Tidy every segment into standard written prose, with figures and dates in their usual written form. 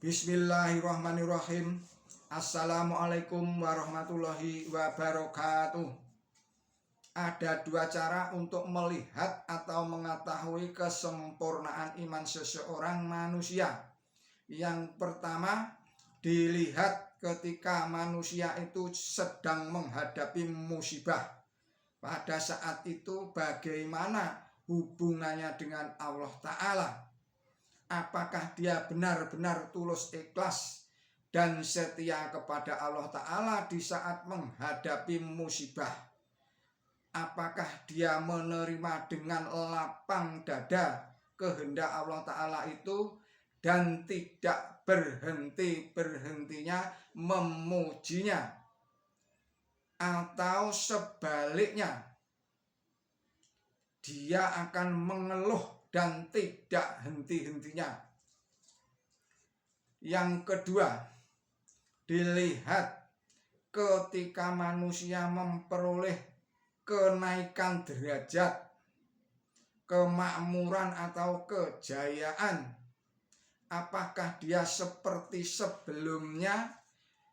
Bismillahirrahmanirrahim. Assalamualaikum warahmatullahi wabarakatuh. Ada dua cara untuk melihat atau mengetahui kesempurnaan iman seseorang manusia. Yang pertama, dilihat ketika manusia itu sedang menghadapi musibah. Pada saat itu bagaimana hubungannya dengan Allah Ta'ala? Apakah dia benar-benar tulus ikhlas dan setia kepada Allah Ta'ala di saat menghadapi musibah? Apakah dia menerima dengan lapang dada kehendak Allah Ta'ala itu dan tidak berhenti-berhentinya memujinya? Atau sebaliknya, dia akan mengeluh dan tidak henti-hentinya? Yang kedua, dilihat ketika manusia memperoleh kenaikan derajat, kemakmuran atau kejayaan. Apakah dia seperti sebelumnya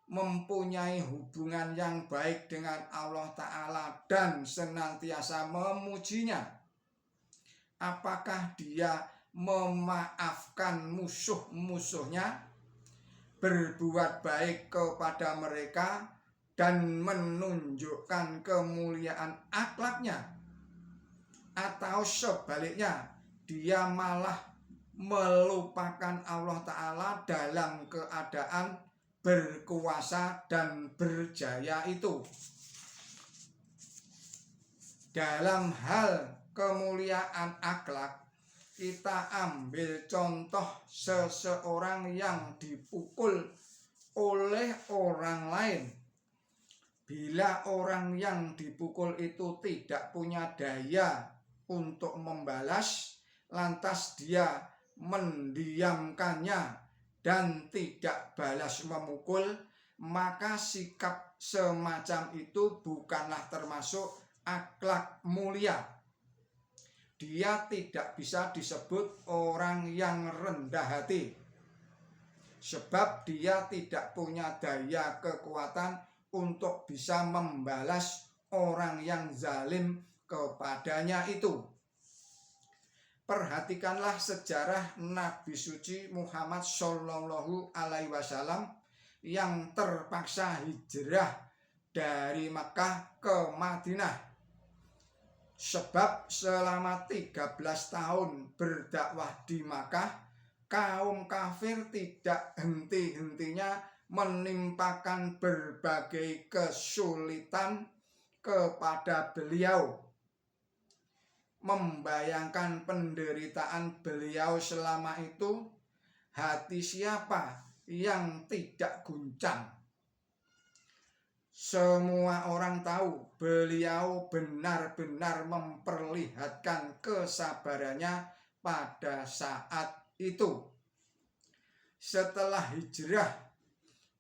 mempunyai hubungan yang baik dengan Allah Ta'ala dan senantiasa memujinya? Apakah dia memaafkan musuh-musuhnya, berbuat baik kepada mereka, dan menunjukkan kemuliaan akhlaknya? Atau sebaliknya, dia malah melupakan Allah Ta'ala dalam keadaan berkuasa dan berjaya itu? Dalam hal kemuliaan akhlak, kita ambil contoh seseorang yang dipukul oleh orang lain. Bila orang yang dipukul itu tidak punya daya untuk membalas, lantas dia mendiamkannya dan tidak balas memukul, maka sikap semacam itu bukanlah termasuk akhlak mulia. Dia tidak bisa disebut orang yang rendah hati, sebab dia tidak punya daya kekuatan untuk bisa membalas orang yang zalim kepadanya itu. Perhatikanlah sejarah Nabi suci Muhammad Shallallahu Alaihi Wasallam yang terpaksa hijrah dari Makkah ke Madinah. Sebab selama 13 tahun berdakwah di Makkah, kaum kafir tidak henti-hentinya menimpakan berbagai kesulitan kepada beliau. Membayangkan penderitaan beliau selama itu, hati siapa yang tidak guncang? Semua orang tahu beliau benar-benar memperlihatkan kesabarannya pada saat itu. Setelah hijrah,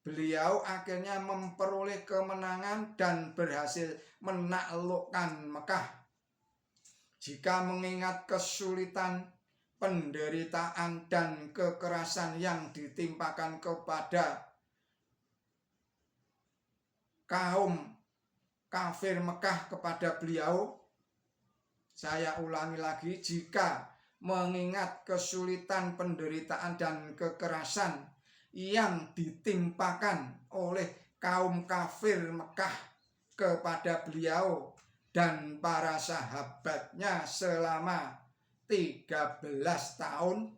beliau akhirnya memperoleh kemenangan dan berhasil menaklukkan Mekah. Jika mengingat kesulitan, penderitaan, dan kekerasan yang ditimpakan kepada kaum kafir Mekah kepada beliau, saya ulangi lagi, jika mengingat kesulitan, penderitaan, dan kekerasan yang ditimpakan oleh kaum kafir Mekah kepada beliau dan para sahabatnya selama 13 tahun,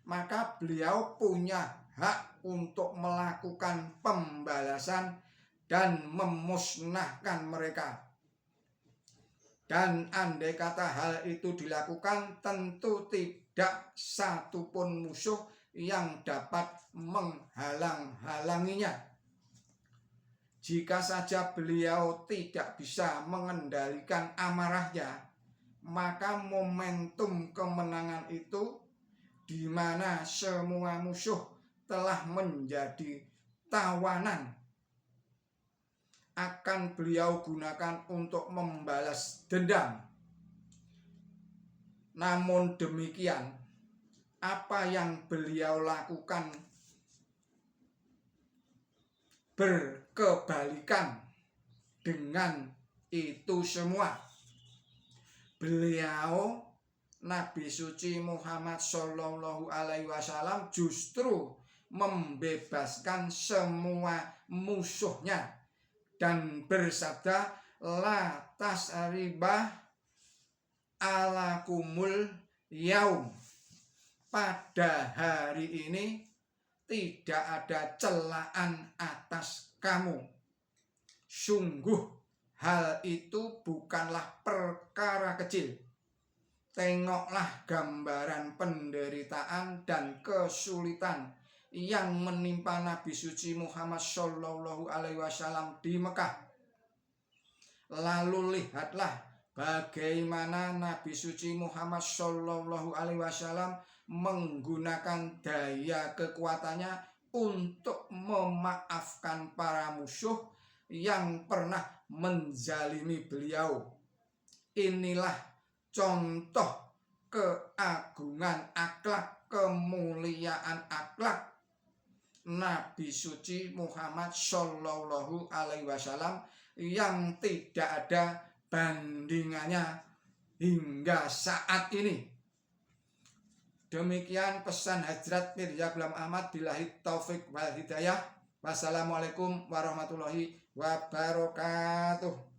maka beliau punya hak untuk melakukan pembalasan dan memusnahkan mereka. Dan andai kata hal itu dilakukan, tentu tidak satupun musuh yang dapat menghalang-halanginya. Jika saja beliau tidak bisa mengendalikan amarahnya, maka momentum kemenangan itu, di mana semua musuh telah menjadi tawanan, akan beliau gunakan untuk membalas dendam. Namun demikian, apa yang beliau lakukan berkebalikan dengan itu semua. Beliau Nabi suci Muhammad Shallallahu Alaihi Wasallam justru membebaskan semua musuhnya dan bersabda, la tasribah ala kumul yaum. Pada hari ini tidak ada celaan atas kamu. Sungguh hal itu bukanlah perkara kecil. Tengoklah gambaran penderitaan dan kesulitan yang menimpa Nabi suci Muhammad Shallallahu Alaihi Wasallam di Mekah. Lalu lihatlah bagaimana Nabi suci Muhammad Shallallahu Alaihi Wasallam menggunakan daya kekuatannya untuk memaafkan para musuh yang pernah menzalimi beliau. Inilah contoh keagungan akhlak, kemuliaan akhlak Nabi suci Muhammad Shallallahu Alaihi Wasallam yang tidak ada bandingannya hingga saat ini. Demikian pesan Hadrat Mirza Ghulam Ahmad, billahi taufik wal hidayah. Wassalamualaikum warahmatullahi wabarakatuh.